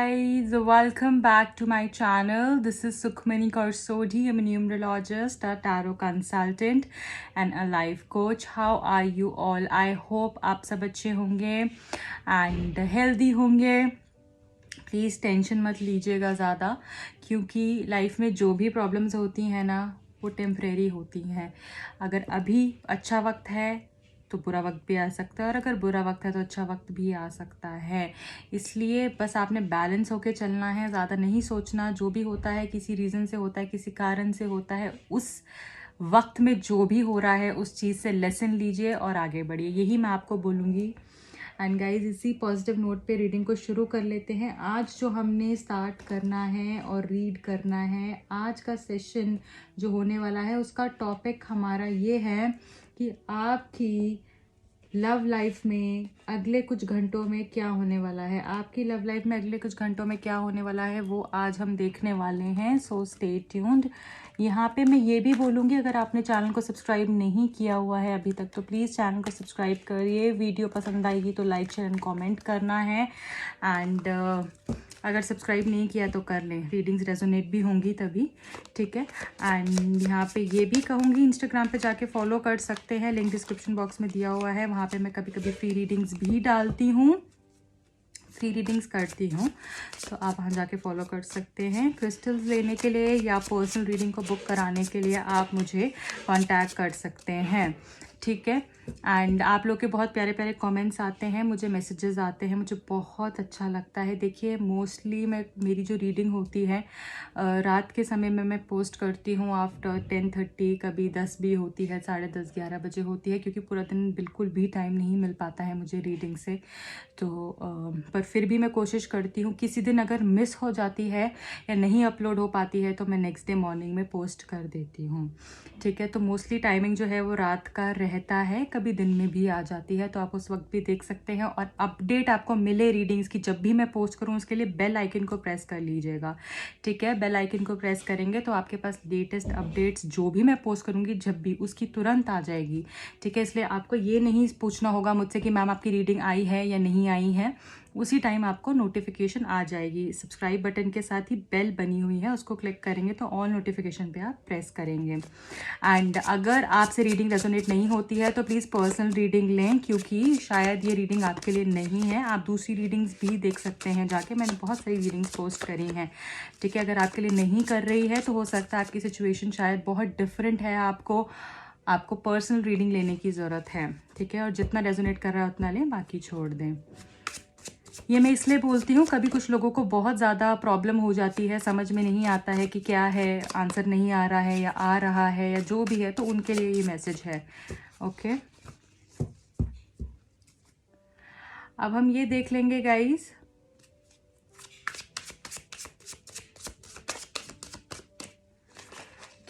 guys, welcome back to my channel. This is Sukhmani Karsodi. I'm a numerologist, a tarot consultant and a life coach. How are you all? I hope आप सब अच्छे होंगे and healthy होंगे. Please tension मत लीजिएगा ज़्यादा, क्योंकि life में जो भी प्रॉब्लम्स होती हैं ना वो टेम्परेरी होती हैं. अगर अभी अच्छा वक्त है तो बुरा वक्त भी आ सकता है, और अगर बुरा वक्त है तो अच्छा वक्त भी आ सकता है. इसलिए बस आपने बैलेंस होके चलना है, ज़्यादा नहीं सोचना. जो भी होता है किसी रीज़न से होता है, किसी कारण से होता है. उस वक्त में जो भी हो रहा है उस चीज़ से लेसन लीजिए और आगे बढ़िए. यही मैं आपको बोलूँगी. एंड गाइज, इसी पॉजिटिव नोट पे रीडिंग को शुरू कर लेते हैं. आज जो हमने स्टार्ट करना है और रीड करना है, आज का सेशन जो होने वाला है उसका टॉपिक हमारा ये है कि आपकी लव लाइफ में अगले कुछ घंटों में क्या होने वाला है. आपकी लव लाइफ में अगले कुछ घंटों में क्या होने वाला है वो आज हम देखने वाले हैं. So stay tuned. यहाँ पे मैं ये भी बोलूँगी, अगर आपने चैनल को सब्सक्राइब नहीं किया हुआ है अभी तक तो प्लीज़ चैनल को सब्सक्राइब करिए. वीडियो पसंद आएगी तो लाइक शेयर एंड कमेंट करना है. एंड अगर सब्सक्राइब नहीं किया तो कर लें, रीडिंग्स रेजोनेट भी होंगी तभी. ठीक है. एंड यहाँ पे ये भी कहूँगी, इंस्टाग्राम पे जाके फॉलो कर सकते हैं, लिंक डिस्क्रिप्शन बॉक्स में दिया हुआ है. वहाँ पे मैं कभी कभी फ्री रीडिंग्स भी डालती हूँ, फ्री रीडिंग्स करती हूँ, तो आप वहाँ जाके फॉलो कर सकते हैं. क्रिस्टल्स लेने के लिए या पर्सनल रीडिंग को बुक कराने के लिए आप मुझे कांटेक्ट कर सकते हैं. ठीक है. एंड आप लोग के बहुत प्यारे प्यारे कमेंट्स आते हैं, मुझे मैसेजेस आते हैं, मुझे बहुत अच्छा लगता है. देखिए, मोस्टली मेरी जो रीडिंग होती है रात के समय में मैं पोस्ट करती हूँ आफ्टर 10:30, कभी 10 भी होती है, 10:30 11 बजे होती है, क्योंकि पूरा दिन बिल्कुल भी टाइम नहीं मिल पाता है मुझे रीडिंग से. तो पर फिर भी मैं कोशिश करती हूँ. किसी दिन अगर मिस हो जाती है या नहीं अपलोड हो पाती है तो मैं नेक्स्ट डे मॉर्निंग में पोस्ट कर देती हूँ. ठीक है. तो मोस्टली टाइमिंग जो है वो रात का रहता है, कभी दिन में भी आ जाती है, तो आप उस वक्त भी देख सकते हैं. और अपडेट आपको मिले रीडिंग्स की जब भी मैं पोस्ट करूँ उसके लिए बेल आइकन को प्रेस कर लीजिएगा. ठीक है. बेल आइकन को प्रेस करेंगे तो आपके पास लेटेस्ट अपडेट्स जो भी मैं पोस्ट करूँगी जब भी, उसकी तुरंत आ जाएगी. ठीक है. इसलिए आपको ये नहीं पूछना होगा मुझसे कि मैम आपकी रीडिंग आई है या नहीं आई है, उसी टाइम आपको नोटिफिकेशन आ जाएगी. सब्सक्राइब बटन के साथ ही बेल बनी हुई है, उसको क्लिक करेंगे तो ऑल नोटिफिकेशन पे आप प्रेस करेंगे. एंड अगर आपसे रीडिंग रेजोनेट नहीं होती है तो प्लीज़ पर्सनल रीडिंग लें, क्योंकि शायद ये रीडिंग आपके लिए नहीं है. आप दूसरी रीडिंग्स भी देख सकते हैं जाके, मैंने बहुत सारी रीडिंग्स पोस्ट करी हैं. ठीक है. अगर आपके लिए नहीं कर रही है तो हो सकता है आपकी सिचुएशन शायद बहुत डिफरेंट है, आपको पर्सनल रीडिंग लेने की ज़रूरत है. ठीक है. और जितना रेजोनेट कर रहा है उतना लें, बाकी छोड़ दें. ये मैं इसलिए बोलती हूँ, कभी कुछ लोगों को बहुत ज़्यादा प्रॉब्लम हो जाती है, समझ में नहीं आता है कि क्या है, आंसर नहीं आ रहा है या आ रहा है या जो भी है, तो उनके लिए ये मैसेज है. ओके. अब हम ये देख लेंगे गाइस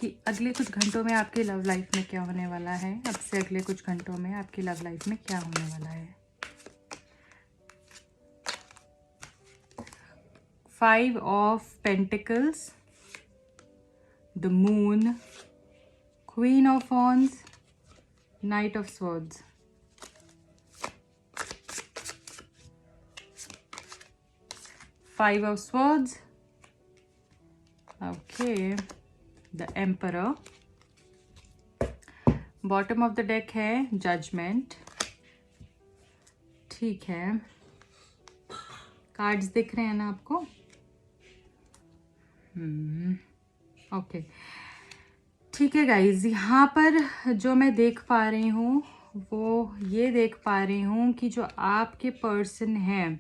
कि अगले कुछ घंटों में आपकी लव लाइफ में क्या होने वाला है. अब से अगले कुछ घंटों में आपकी लव लाइफ में क्या होने वाला है. 5 of Pentacles, the Moon, Queen of Wands, Knight of Swords. Five of Swords. Okay. The Emperor. Bottom of the deck है Judgment. ठीक है. कार्ड्स दिख रहे हैं ना आपको. ओके. ठीक है गाइज, यहाँ पर जो मैं देख पा रही हूँ वो ये देख पा रही हूँ कि जो आपके पर्सन हैं,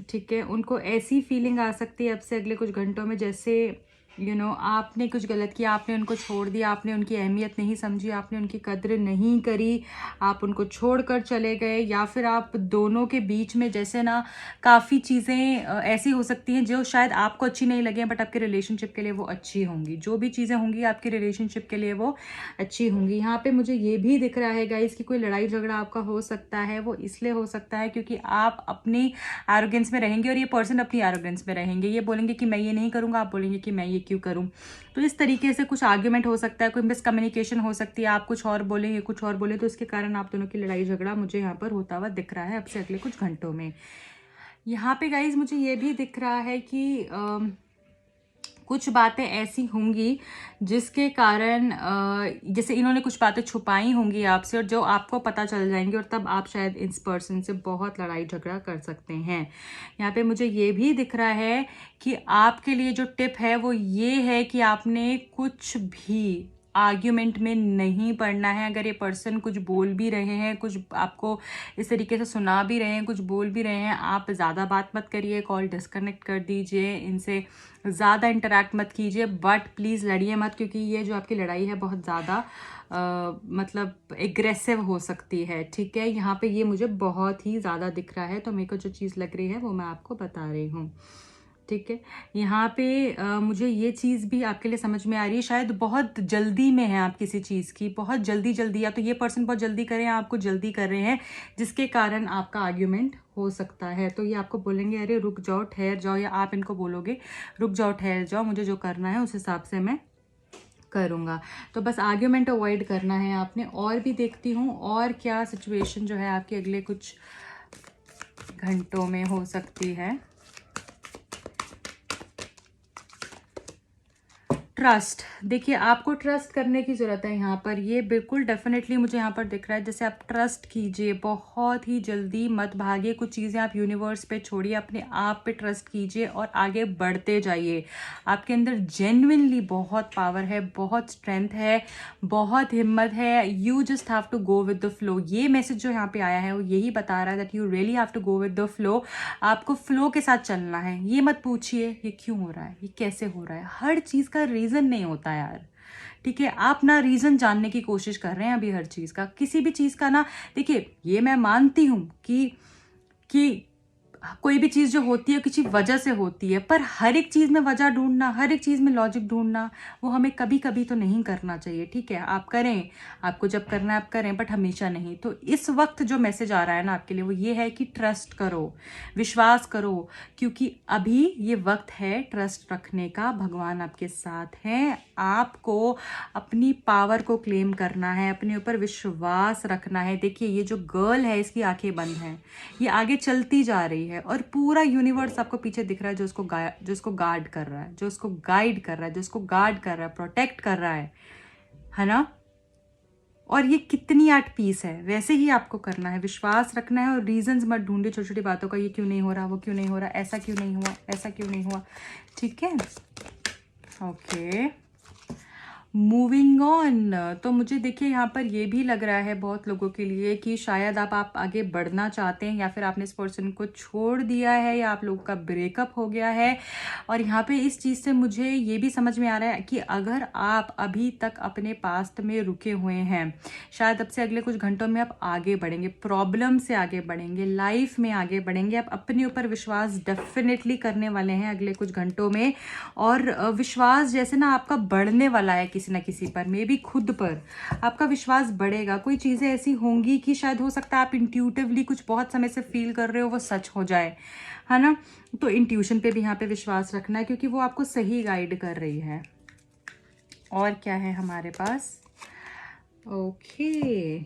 ठीक है, उनको ऐसी फीलिंग आ सकती है अब से अगले कुछ घंटों में जैसे आपने कुछ गलत किया, आपने उनको छोड़ दिया, आपने उनकी अहमियत नहीं समझी, आपने उनकी कद्र नहीं करी, आप उनको छोड़कर चले गए, या फिर आप दोनों के बीच में जैसे ना काफ़ी चीज़ें ऐसी हो सकती हैं जो शायद आपको अच्छी नहीं लगे बट आपके रिलेशनशिप के लिए वो अच्छी होंगी. जो भी चीज़ें होंगी आपके रिलेशनशिप के लिए वो अच्छी होंगी. यहाँ पे मुझे ये भी दिख रहा है गाइस कि कोई लड़ाई झगड़ा आपका हो सकता है. वो इसलिए हो सकता है क्योंकि आप अपनी एरोगेंस में रहेंगे और ये पर्सन अपनी एरोगेंस में रहेंगे. ये बोलेंगे कि मैं ये नहीं करूँगा, आप बोलेंगे कि मैं ये क्यों करूं. तो इस तरीके से कुछ आर्ग्यूमेंट हो सकता है, कोई मिसकम्युनिकेशन हो सकती है. आप कुछ और बोले, ये कुछ और बोले, तो इसके कारण आप दोनों की लड़ाई झगड़ा मुझे यहाँ पर होता हुआ दिख रहा है अब से अगले कुछ घंटों में. यहाँ पे गाइज मुझे ये भी दिख रहा है कि कुछ बातें ऐसी होंगी जिसके कारण जैसे इन्होंने कुछ बातें छुपाई होंगी आपसे और जो आपको पता चल जाएंगी, और तब आप शायद इस पर्सन से बहुत लड़ाई झगड़ा कर सकते हैं। यहाँ पे मुझे ये भी दिख रहा है कि आपके लिए जो टिप है वो ये है कि आपने कुछ भी आर्ग्यूमेंट में नहीं पड़ना है। अगर ये पर्सन कुछ बोल भी रहे हैं, कुछ आपको इस तरीके से सुना भी रहे हैं, कुछ बोल भी रहे हैं, आप ज़्यादा बात मत करिए, कॉल डिस्कनेक्ट कर दीजिए, इनसे ज़्यादा इंटरेक्ट मत कीजिए, बट प्लीज़ लड़िए मत, क्योंकि ये जो आपकी लड़ाई है बहुत ज़्यादा मतलब एग्रेसिव हो सकती है। ठीक है, यहाँ पे ये मुझे बहुत ही ज़्यादा दिख रहा है, तो मेरे को जो चीज़ लग रही है वो मैं आपको बता रही हूँ। ठीक है, यहाँ पे मुझे ये चीज़ भी आपके लिए समझ में आ रही है, शायद बहुत जल्दी में है आप किसी चीज़ की, बहुत जल्दी या तो ये पर्सन बहुत जल्दी कर रहे हैं, आपको जल्दी कर रहे हैं, जिसके कारण आपका आर्ग्यूमेंट हो सकता है। तो ये आपको बोलेंगे अरे रुक जाओ, ठहर जाओ, या आप इनको बोलोगे रुक जाओ, ठहर जाओ, मुझे जो करना है उस हिसाब से मैं करूँगा। तो बस आर्ग्यूमेंट अवॉइड करना है आपने। और भी देखती हूँ और क्या सिचुएशन जो है आपके अगले कुछ घंटों में हो सकती है। ट्रस्ट, देखिए आपको ट्रस्ट करने की ज़रूरत है यहाँ पर, ये बिल्कुल डेफिनेटली मुझे यहाँ पर दिख रहा है। जैसे आप ट्रस्ट कीजिए, बहुत ही जल्दी मत भागिए, कुछ चीज़ें आप यूनिवर्स पे छोड़िए, अपने आप पे ट्रस्ट कीजिए और आगे बढ़ते जाइए। आपके अंदर जेन्युइनली बहुत पावर है, बहुत स्ट्रेंथ है, बहुत हिम्मत है। You just have to go with the flow. ये मैसेज जो यहाँ पे आया है वो यही बता रहा है that you really have to go with the flow. आपको फ्लो के साथ चलना है। ये मत पूछिए ये क्यों हो रहा है, ये कैसे हो रहा है, हर चीज़ का रीज़न नहीं होता यार। ठीक है, आप ना रीज़न जानने की कोशिश कर रहे हैं अभी हर चीज़ का, किसी भी चीज़ का ना। देखिए ये मैं मानती हूँ कि कोई भी चीज़ जो होती है किसी वजह से होती है, पर हर एक चीज़ में वजह ढूंढना, हर एक चीज़ में लॉजिक ढूंढना, वो हमें कभी कभी तो नहीं करना चाहिए। ठीक है, आप करें, आपको जब करना है आप करें, बट हमेशा नहीं। तो इस वक्त जो मैसेज आ रहा है ना आपके लिए वो ये है कि ट्रस्ट करो, विश्वास करो, क्योंकि अभी ये वक्त है ट्रस्ट रखने का। भगवान आपके साथ हैं, आपको अपनी पावर को क्लेम करना है, अपने ऊपर विश्वास रखना है। देखिए ये जो गर्ल है इसकी आंखें बंद हैं, ये आगे चलती जा रही है और पूरा यूनिवर्स आपको पीछे दिख रहा है, जो उसको गार्ड कर रहा है, जो उसको गाइड कर रहा है, जो उसको गार्ड कर रहा है, प्रोटेक्ट कर रहा है ना। और ये कितनी एट पीस है। वैसे ही आपको करना है, विश्वास रखना है और रीजंस मत ढूंढिए छोटी छोटी बातों का, ये क्यों नहीं हो रहा, वो क्यों नहीं हो रहा, ऐसा क्यों नहीं हुआ, ऐसा क्यों नहीं हुआ। ठीक है, ओके, मूविंग ऑन। तो मुझे देखिए यहाँ पर ये भी लग रहा है बहुत लोगों के लिए कि शायद आप आगे बढ़ना चाहते हैं, या फिर आपने इस पर्सन को छोड़ दिया है, या आप लोगों का ब्रेकअप हो गया है। और यहाँ पे इस चीज़ से मुझे ये भी समझ में आ रहा है कि अगर आप अभी तक अपने पास्ट में रुके हुए हैं, शायद अब से अगले कुछ घंटों में आप आगे बढ़ेंगे, प्रॉब्लम से आगे बढ़ेंगे, लाइफ में आगे बढ़ेंगे। आप अपने ऊपर विश्वास डेफिनेटली करने वाले हैं अगले कुछ घंटों में, और विश्वास जैसे ना आपका बढ़ने वाला है किसी ना किसी पर, मे बी खुद पर आपका विश्वास बढ़ेगा। कोई चीज़ें ऐसी होंगी कि शायद हो सकता है आप इंट्यूटिवली कुछ बहुत समय से फील कर रहे हो वो सच हो जाए, है ना। तो इंट्यूशन पे भी यहाँ पे विश्वास रखना है, क्योंकि वो आपको सही गाइड कर रही है। और क्या है हमारे पास, ओके,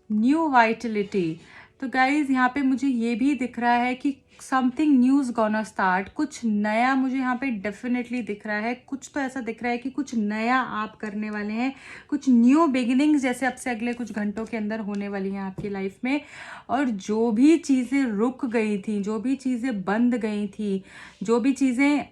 न्यू वाइटलिटी। तो गाइज यहाँ पे मुझे ये भी दिख रहा है कि समथिंग न्यूज़ गोना स्टार्ट, कुछ नया मुझे यहाँ पे डेफिनेटली दिख रहा है। कुछ तो ऐसा दिख रहा है कि कुछ नया आप करने वाले हैं, कुछ न्यू बिगिनिंग्स जैसे अब से अगले कुछ घंटों के अंदर होने वाली हैं आपकी लाइफ में। और जो भी चीज़ें रुक गई थी, जो भी चीज़ें बंद गई थी, जो भी चीज़ें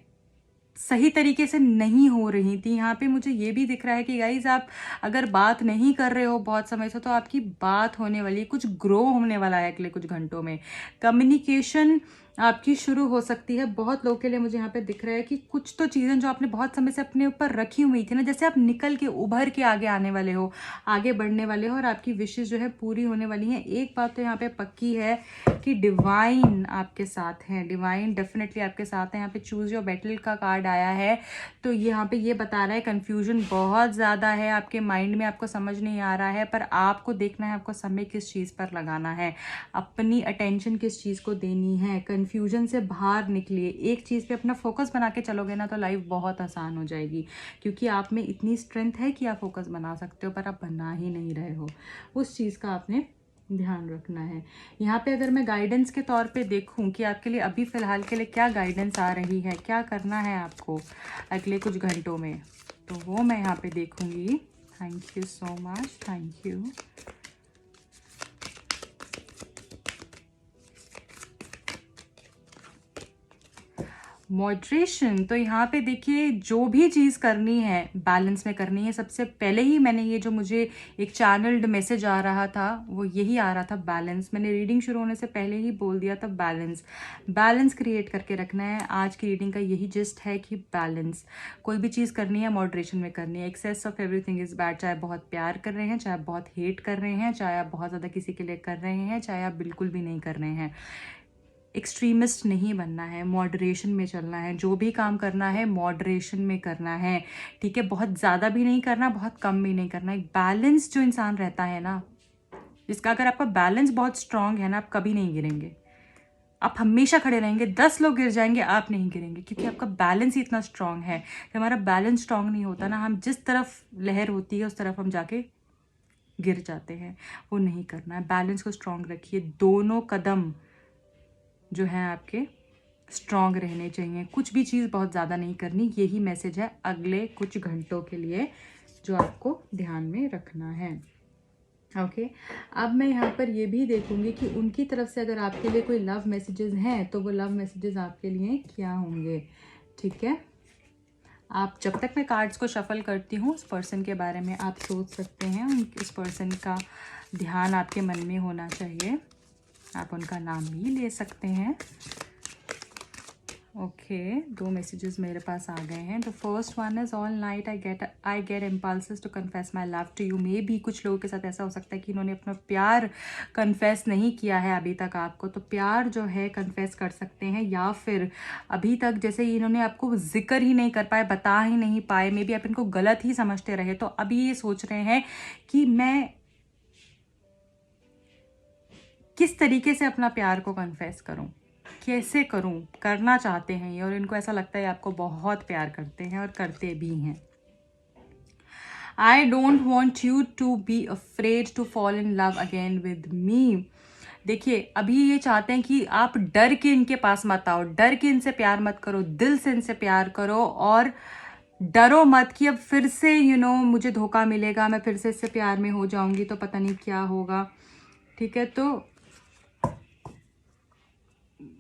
सही तरीके से नहीं हो रही थी, यहाँ पे मुझे ये भी दिख रहा है कि गाइज आप अगर बात नहीं कर रहे हो बहुत समय से, तो आपकी बात होने वाली है, कुछ ग्रो होने वाला है अगले कुछ घंटों में। कम्युनिकेशन आपकी शुरू हो सकती है। बहुत लोगों के लिए मुझे यहाँ पे दिख रहा है कि कुछ तो चीज़ें जो आपने बहुत समय से अपने ऊपर रखी हुई थी ना, जैसे आप निकल के उभर के आगे आने वाले हो, आगे बढ़ने वाले हो, और आपकी विशेष जो है पूरी होने वाली हैं। एक बात तो यहाँ पे पक्की है कि डिवाइन आपके साथ हैं, डिवाइन डेफिनेटली आपके साथ हैं। यहाँ पे चूज योर बैटल का कार्ड आया है, तो यहाँ पे ये बता रहा है कन्फ्यूजन बहुत ज़्यादा है आपके माइंड में, आपको समझ नहीं आ रहा है, पर आपको देखना है आपको समय किस चीज़ पर लगाना है, अपनी अटेंशन किस चीज़ को देनी है। कन्फ्यूजन से बाहर निकलिए, एक चीज़ पे अपना फोकस बना के चलोगे ना तो लाइफ बहुत आसान हो जाएगी, क्योंकि आप में इतनी स्ट्रेंथ है कि आप फोकस बना सकते हो, पर आप बना ही नहीं रहे हो। उस चीज़ का आपने ध्यान रखना है। यहाँ पे अगर मैं गाइडेंस के तौर पे देखूँ कि आपके लिए अभी फ़िलहाल के लिए क्या गाइडेंस आ रही है, क्या करना है आपको अगले कुछ घंटों में, तो वो मैं यहाँ पे देखूँगी। Thank you so much, thank you. Moderation, तो यहाँ पे देखिए जो भी चीज़ करनी है बैलेंस में करनी है। सबसे पहले ही मैंने ये जो मुझे एक चैनल्ड मैसेज आ रहा था वो यही आ रहा था, बैलेंस। मैंने रीडिंग शुरू होने से पहले ही बोल दिया था बैलेंस, बैलेंस क्रिएट करके रखना है। आज की रीडिंग का यही जिस्ट है कि बैलेंस, कोई भी चीज़ करनी है मॉडरेशन में करनी है। Excess of everything is bad, चाहे बहुत प्यार कर रहे हैं, चाहे आप बहुत हेट कर रहे हैं, चाहे आप बहुत ज़्यादा किसी के लिए कर रहे हैं, चाहे आप बिल्कुल भी नहीं कर रहे हैं। एक्सट्रीमिस्ट नहीं बनना है, मॉडरेशन में चलना है। जो भी काम करना है मॉडरेशन में करना है, ठीक है। बहुत ज़्यादा भी नहीं करना, बहुत कम भी नहीं करना। एक बैलेंस जो इंसान रहता है ना, जिसका अगर आपका बैलेंस बहुत स्ट्रांग है ना, आप कभी नहीं गिरेंगे, आप हमेशा खड़े रहेंगे। 10 लोग गिर जाएंगे, आप नहीं गिरेंगे, क्योंकि आपका बैलेंस ही इतना स्ट्रांग है। जब हमारा बैलेंस स्ट्रांग नहीं होता ना, हम जिस तरफ लहर होती है उस तरफ हम जाके गिर जाते हैं। वो नहीं करना है, बैलेंस को स्ट्रांग रखिए। दोनों कदम जो है आपके स्ट्रांग रहने चाहिए। कुछ भी चीज़ बहुत ज़्यादा नहीं करनी, यही मैसेज है अगले कुछ घंटों के लिए जो आपको ध्यान में रखना है। ओके, अब मैं यहाँ पर ये भी देखूंगी कि उनकी तरफ से अगर आपके लिए कोई लव मैसेजेस हैं तो वो लव मैसेजेस आपके लिए क्या होंगे, ठीक है। आप जब तक मैं कार्ड्स को शफल करती हूँ, उस पर्सन के बारे में आप सोच सकते हैं। उस पर्सन का ध्यान आपके मन में होना चाहिए। आप उनका नाम भी ले सकते हैं। ओके, 2 मैसेजेस मेरे पास आ गए हैं। The first one is all night I get impulses to confess my love to you. मे भी कुछ लोगों के साथ ऐसा हो सकता है कि इन्होंने अपना प्यार कन्फेस नहीं किया है अभी तक आपको, तो प्यार जो है कन्फेस कर सकते हैं। या फिर अभी तक जैसे इन्होंने आपको जिक्र ही नहीं कर पाए, बता ही नहीं पाए, मे बी आप इनको गलत ही समझते रहे, तो अभी ये सोच रहे हैं कि मैं किस तरीके से अपना प्यार को कन्फेस करूं, कैसे करूं, करना चाहते हैं ये, और इनको ऐसा लगता है आपको बहुत प्यार करते हैं और करते भी हैं। I don't want you to be afraid to fall in love again with me. देखिए, अभी ये चाहते हैं कि आप डर के इनके पास मत आओ, डर के इनसे प्यार मत करो, दिल से इनसे प्यार करो और डरो मत कि अब फिर से मुझे धोखा मिलेगा, मैं फिर से इससे प्यार में हो जाऊंगी तो पता नहीं क्या होगा, ठीक है। तो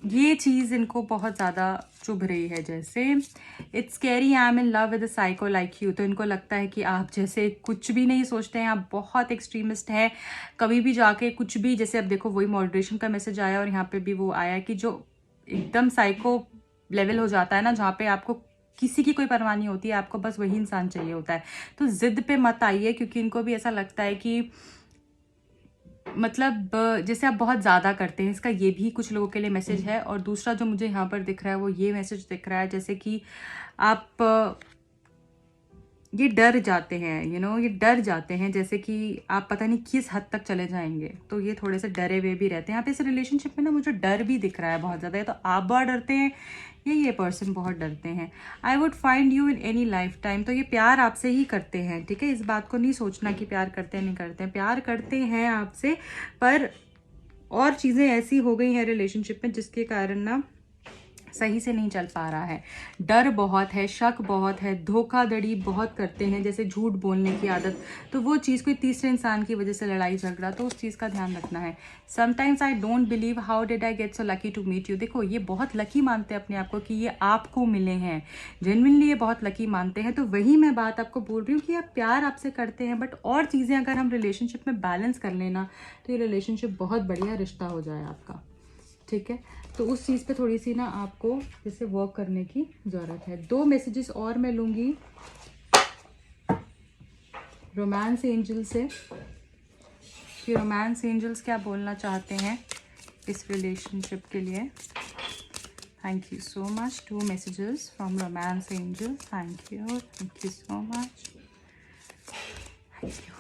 ये चीज़ इनको बहुत ज़्यादा चुभ रही है। जैसे it's carry I am in love with a psycho like you, तो इनको लगता है कि आप जैसे कुछ भी नहीं सोचते हैं, आप बहुत एक्सट्रीमिस्ट हैं। कभी भी जाके कुछ भी, जैसे अब देखो वही मॉडरेशन का मैसेज आया और यहाँ पे भी वो आया कि जो एकदम साइको लेवल हो जाता है ना, जहाँ पे आपको किसी की कोई परवाह नहीं होती है, आपको बस वही इंसान चाहिए होता है। तो जिद पे मत आइए, क्योंकि इनको भी ऐसा लगता है कि मतलब जैसे आप बहुत ज़्यादा करते हैं, इसका ये भी कुछ लोगों के लिए मैसेज है। और दूसरा जो मुझे यहाँ पर दिख रहा है वो ये मैसेज दिख रहा है, जैसे कि आप ये डर जाते हैं, ये डर जाते हैं, जैसे कि आप पता नहीं किस हद तक चले जाएंगे, तो ये थोड़े से डरे हुए भी रहते हैं। यहाँ पे इस रिलेशनशिप में ना मुझे डर भी दिख रहा है बहुत ज़्यादा। तो आप बहुत डरते हैं, ये पर्सन बहुत डरते हैं। I would find you in any life time, तो ये प्यार आपसे ही करते हैं, ठीक है। इस बात को नहीं सोचना कि प्यार करते हैं नहीं करते हैं, प्यार करते हैं आपसे, पर और चीज़ें ऐसी हो गई हैं रिलेशनशिप में जिसके कारण ना सही से नहीं चल पा रहा है। डर बहुत है, शक बहुत है, धोखाधड़ी बहुत करते हैं, जैसे झूठ बोलने की आदत, तो वो चीज़ कोई तीसरे इंसान की वजह से लड़ाई झगड़ा, तो उस चीज़ का ध्यान रखना है। Sometimes I don't believe how did I get so lucky to meet you. देखो, ये बहुत लकी मानते हैं अपने आप को कि ये आपको मिले हैं, जेन्युइनली ये बहुत लकी मानते हैं। तो वही मैं बात आपको बोल रही हूँ कि आप प्यार आपसे करते हैं, बट और चीज़ें अगर हम रिलेशनशिप में बैलेंस कर लेना तो ये रिलेशनशिप बहुत बढ़िया रिश्ता हो जाए आपका, ठीक है। तो उस चीज़ पे थोड़ी सी ना आपको जैसे वर्क करने की ज़रूरत है। 2 मैसेजेस और मैं लूँगी रोमांस एंजल से कि रोमांस एंजल्स क्या बोलना चाहते हैं इस रिलेशनशिप के लिए। Thank you so much. 2 messages from romance angels, thank you so much.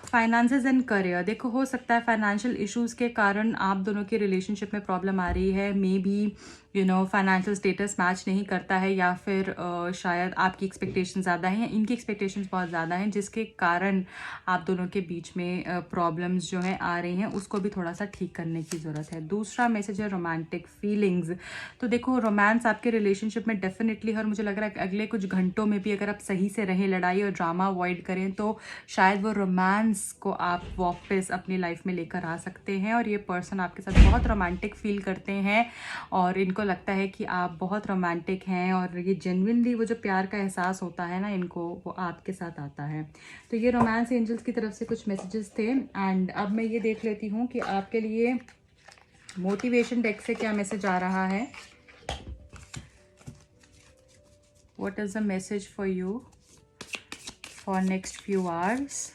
Finances and career, देखो हो सकता है फाइनेंशियल इश्यूज़ के कारण आप दोनों के रिलेशनशिप में प्रॉब्लम आ रही है। May be financial status match नहीं करता है, या फिर शायद आपकी एक्सपेक्टेशन ज़्यादा हैं या इनकी एक्सपेक्टेशंस बहुत ज़्यादा हैं, जिसके कारण आप दोनों के बीच में प्रॉब्लम्स जो हैं आ रही हैं, उसको भी थोड़ा सा ठीक करने की ज़रूरत है। दूसरा मैसेज है रोमांटिक फीलिंग्स। तो देखो, रोमांस आपके रिलेशनशिप में डेफिनेटली, और मुझे लग रहा है कि अगले कुछ घंटों में भी अगर आप सही से रहें, लड़ाई और ड्रामा अवॉइड करें, तो शायद वो रोमांस को आप वापस अपनी लाइफ में लेकर आ सकते हैं। और ये पर्सन आपके साथ बहुत रोमांटिक फील करते हैं और इनको लगता है कि आप बहुत रोमांटिक हैं, और ये जेन्युइनली वो जो प्यार का एहसास होता है ना इनको, वो आपके साथ आता है। तो ये रोमांस एंजल्स की तरफ से कुछ मैसेजेस थे। एंड अब मैं ये देख लेती हूँ कि आपके लिए मोटिवेशन डेक से क्या मैसेज आ रहा है। What is the message for you for next few hours.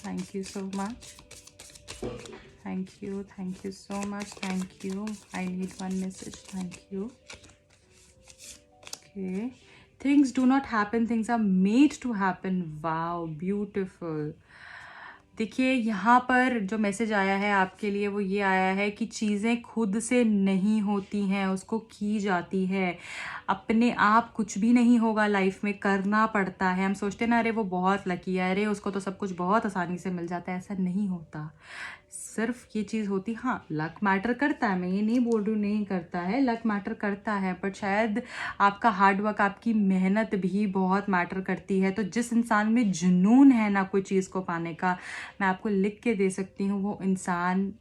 Thank you so much, thank you so much, thank you. I need one message, thank you. Okay, things do not happen, things are made to happen. Wow, beautiful. देखिए, यहाँ पर जो message आया है आपके लिए वो ये आया है कि चीज़ें खुद से नहीं होती हैं, उसको की जाती है। अपने आप कुछ भी नहीं होगा लाइफ में, करना पड़ता है। हम सोचते ना, अरे वो बहुत लकी है, अरे उसको तो सब कुछ बहुत आसानी से मिल जाता है। ऐसा नहीं होता। सिर्फ ये चीज़ होती, हाँ लक मैटर करता है, मैं ये नहीं बोल रही हूँ नहीं करता है, लक मैटर करता है, बट शायद आपका हार्ड वर्क, आपकी मेहनत भी बहुत मैटर करती है। तो जिस इंसान में जुनून है ना कोई चीज़ को पाने का, मैं आपको लिख के दे सकती हूँ, वो इंसान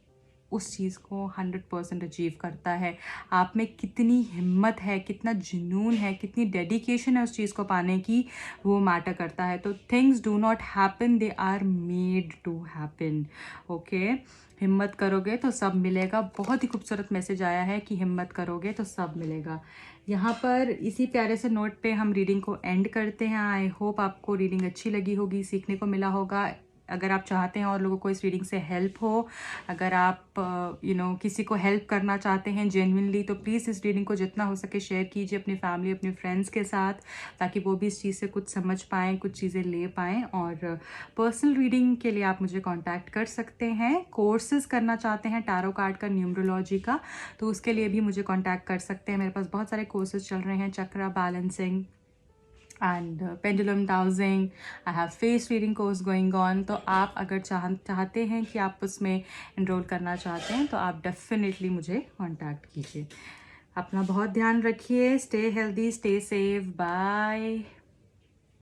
उस चीज़ को 100% अचीव करता है। आप में कितनी हिम्मत है, कितना जुनून है, कितनी डेडिकेशन है उस चीज़ को पाने की, वो मैटर करता है। तो things do not happen, they are made to happen. Okay, हिम्मत करोगे तो सब मिलेगा। बहुत ही खूबसूरत मैसेज आया है कि हिम्मत करोगे तो सब मिलेगा। यहाँ पर इसी प्यारे से नोट पे हम रीडिंग को एंड करते हैं। आई होप आपको रीडिंग अच्छी लगी होगी, सीखने को मिला होगा। अगर आप चाहते हैं और लोगों को इस रीडिंग से हेल्प हो, अगर आप किसी को हेल्प करना चाहते हैं जेन्युइनली, तो प्लीज़ इस रीडिंग को जितना हो सके शेयर कीजिए अपनी फैमिली, अपने फ्रेंड्स के साथ, ताकि वो भी इस चीज़ से कुछ समझ पाएँ, कुछ चीज़ें ले पाएँ। और पर्सनल रीडिंग के लिए आप मुझे कॉन्टैक्ट कर सकते हैं। कोर्सेज़ करना चाहते हैं टैरो कार्ड का, न्यूमरोलॉजी का, तो उसके लिए भी मुझे कॉन्टैक्ट कर सकते हैं। मेरे पास बहुत सारे कोर्सेज़ चल रहे हैं, chakra balancing and pendulum dowsing. I have face reading course going on. तो आप अगर चाहते हैं कि आप उसमें इनरोल करना चाहते हैं, तो आप डेफिनेटली मुझे कांटेक्ट कीजिए। अपना बहुत ध्यान रखिए, stay healthy, stay safe, bye.